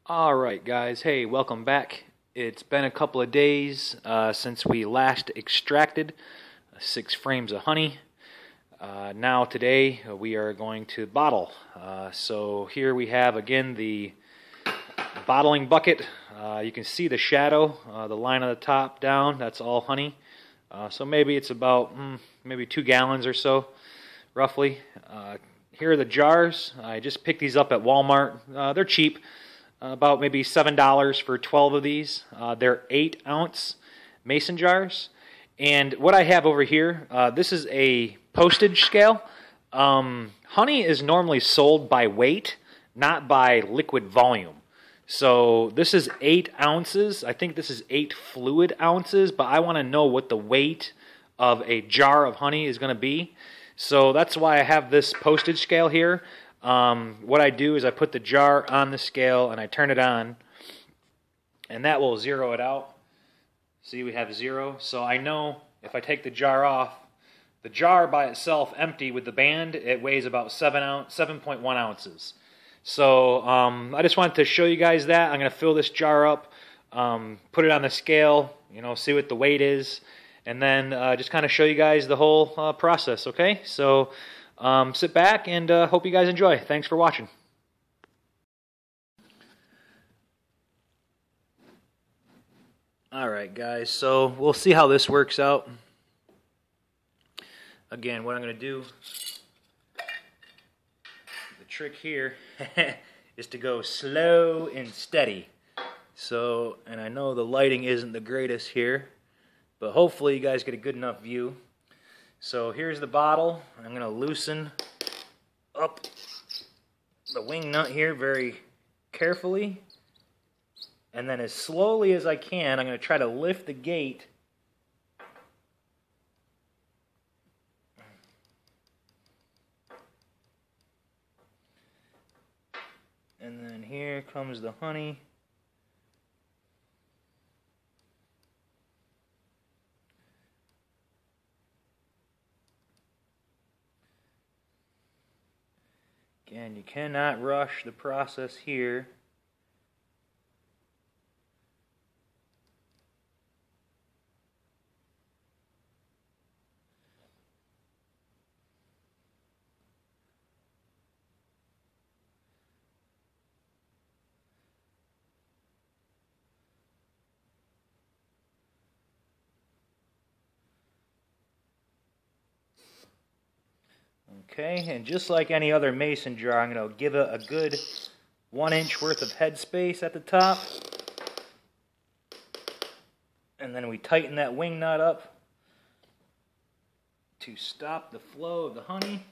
Alright guys, hey, welcome back. It's been a couple of days since we last extracted 6 frames of honey. Now today we are going to bottle. So here we have again the bottling bucket. You can see the shadow, the line on the top down, that's all honey. So maybe it's about maybe 2 gallons or so, roughly. Here are the jars. I just picked these up at Walmart. They're cheap. About maybe $7 for 12 of these. They're 8-ounce mason jars. And what I have over here, this is a postage scale. Honey is normally sold by weight, not by liquid volume. So this is 8 ounces. I think this is 8 fluid ounces, but I want to know what the weight of a jar of honey is going to be. So that's why I have this postage scale here. What I do is I put the jar on the scale and I turn it on, and that will zero it out. See, we have 0. So I know if I take the jar off, the jar by itself empty with the band, it weighs about 7.1 ounces. So I just wanted to show you guys that. I'm going to fill this jar up, put it on the scale, see what the weight is, and then just kind of show you guys the whole process, okay? So sit back and hope you guys enjoy. Thanks for watching. Alright guys, so we'll see how this works out. Again, what I'm going to do, the trick here is to go slow and steady. So, and I know the lighting isn't the greatest here, but hopefully you guys get a good enough view. So here's the bottle. I'm going to loosen up the wing nut here very carefully. And then as slowly as I can, I'm going to try to lift the gate. And then here comes the honey. Again, you cannot rush the process here. Okay, and just like any other mason jar, I'm going to give it a good 1 inch worth of headspace at the top. And then we tighten that wing nut up to stop the flow of the honey.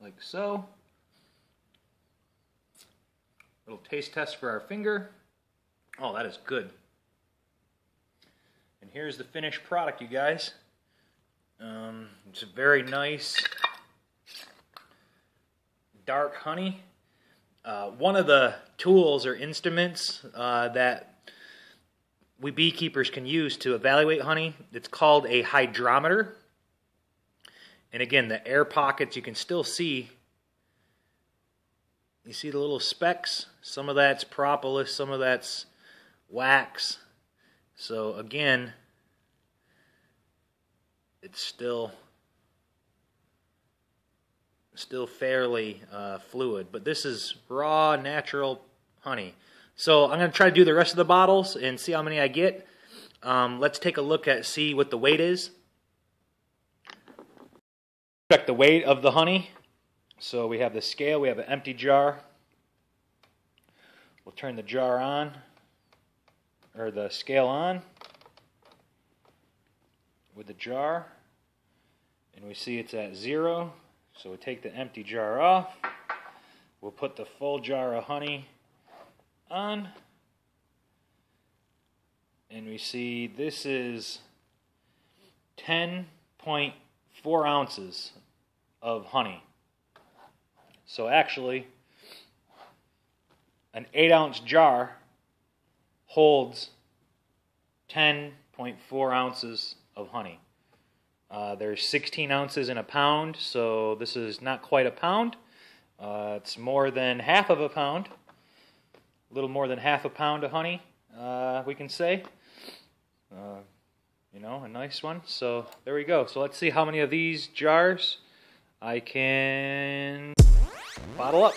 Like so. Little taste test for our finger. Oh, that is good. And here's the finished product, you guys. It's a very nice dark honey. One of the tools or instruments that we beekeepers can use to evaluate honey, it's called a hydrometer. And again, the air pockets, you can still see. You see the little specks? Some of that's propolis, some of that's wax. So again, it's still fairly fluid. But this is raw, natural honey. So I'm going to try to do the rest of the bottles and see how many I get. Let's take a look at, see what the weight is. Check the weight of the honey. So we have the scale, we have an empty jar. We'll turn the jar on, or the scale on with the jar, and we see it's at 0. So we take the empty jar off. We'll put the full jar of honey on, and we see this is 10.4 ounces of honey. So actually, an 8-ounce jar holds 10.4 ounces of honey. There's 16 ounces in a pound, so this is not quite a pound. It's more than half of a pound. A little more than half a pound of honey, we can say. You know, a nice one. So there we go. So let's see how many of these jars I can bottle up.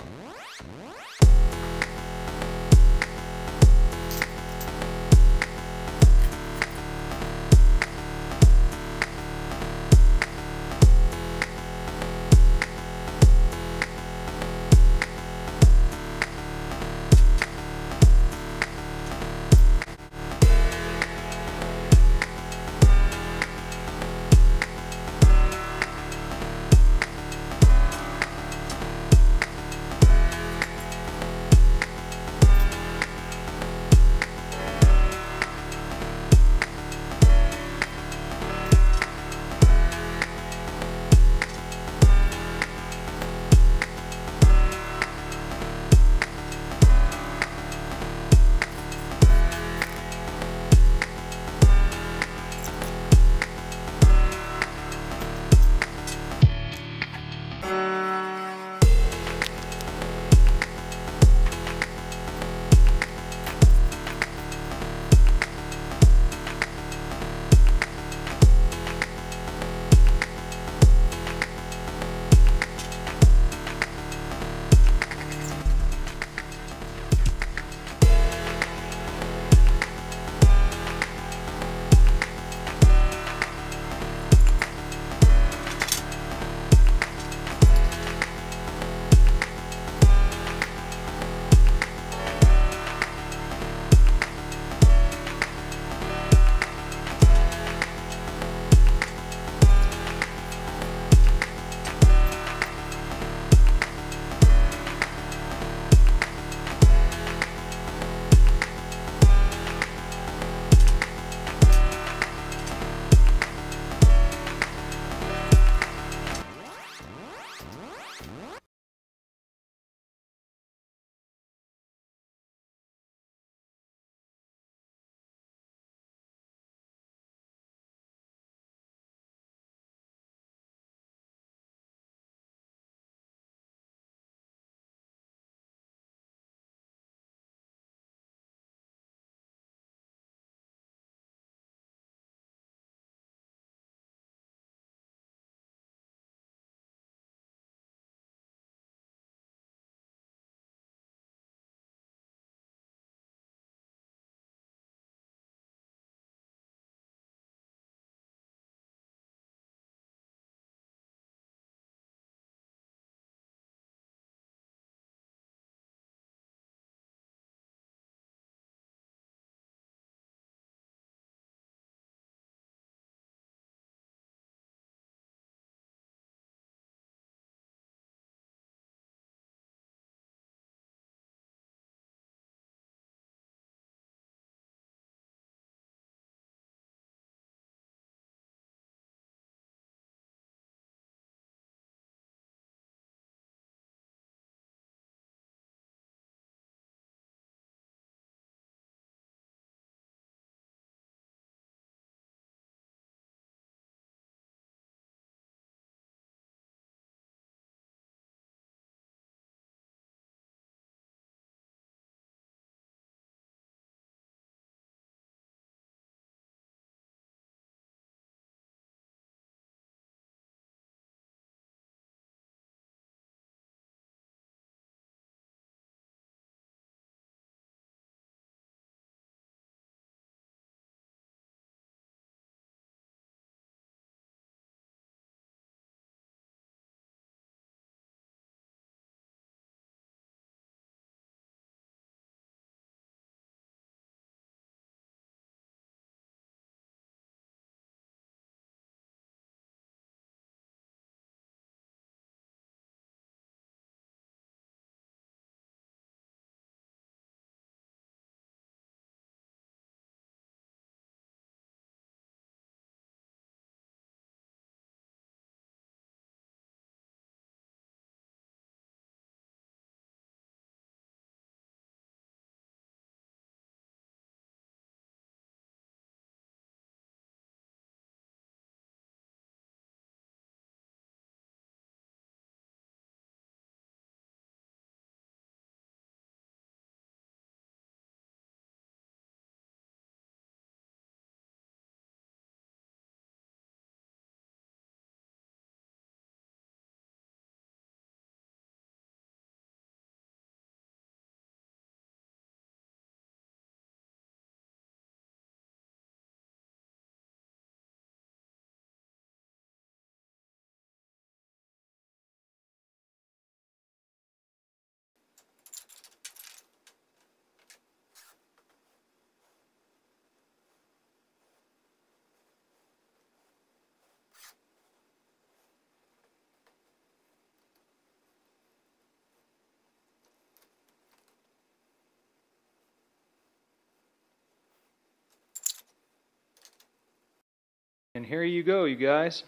And here you go, you guys.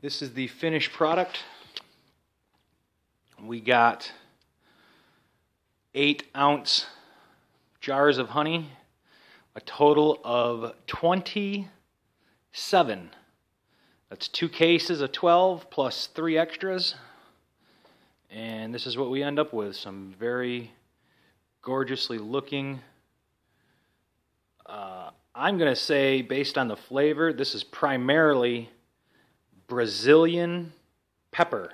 This is the finished product. We got 8-ounce jars of honey, a total of 27. That's 2 cases of 12 plus 3 extras. And this is what we end up with. Some very gorgeously looking, I'm going to say, based on the flavor, this is primarily Brazilian pepper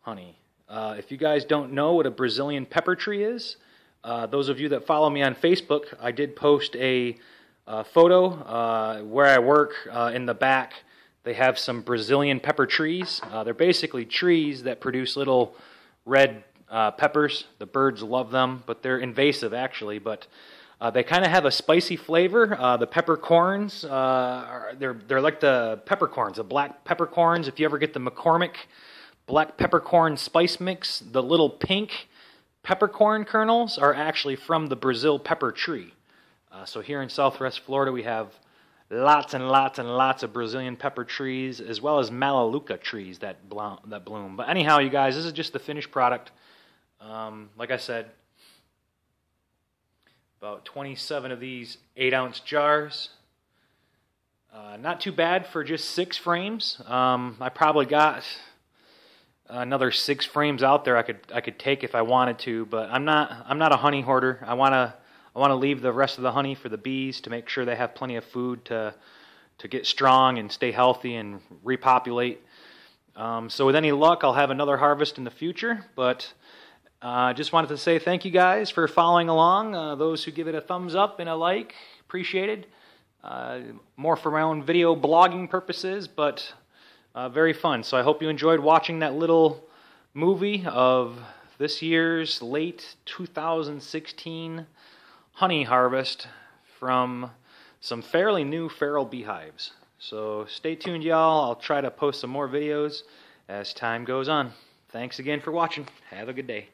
honey. If you guys don't know what a Brazilian pepper tree is, those of you that follow me on Facebook, I did post a photo where I work. In the back, they have some Brazilian pepper trees. They're basically trees that produce little red peppers. The birds love them, but they're invasive actually. But they kind of have a spicy flavor. The peppercorns, they're like the peppercorns, the black peppercorns. If you ever get the McCormick black peppercorn spice mix, the little pink peppercorn kernels are actually from the Brazil pepper tree. So here in Southwest Florida, we have lots and lots and lots of Brazilian pepper trees, as well as Melaleuca trees that bloom. But anyhow, you guys, this is just the finished product. Like I said, about 27 of these 8-ounce jars. Not too bad for just 6 frames. I probably got another 6 frames out there I could take if I wanted to, but I'm not a honey hoarder. I want to leave the rest of the honey for the bees to make sure they have plenty of food to get strong and stay healthy and repopulate. So with any luck, I'll have another harvest in the future, but just wanted to say thank you guys for following along. Those who give it a thumbs up and a like, appreciated. More for my own video blogging purposes, but very fun. So I hope you enjoyed watching that little movie of this year's late 2016 honey harvest from some fairly new feral beehives. So stay tuned, y'all. I'll try to post some more videos as time goes on. Thanks again for watching. Have a good day.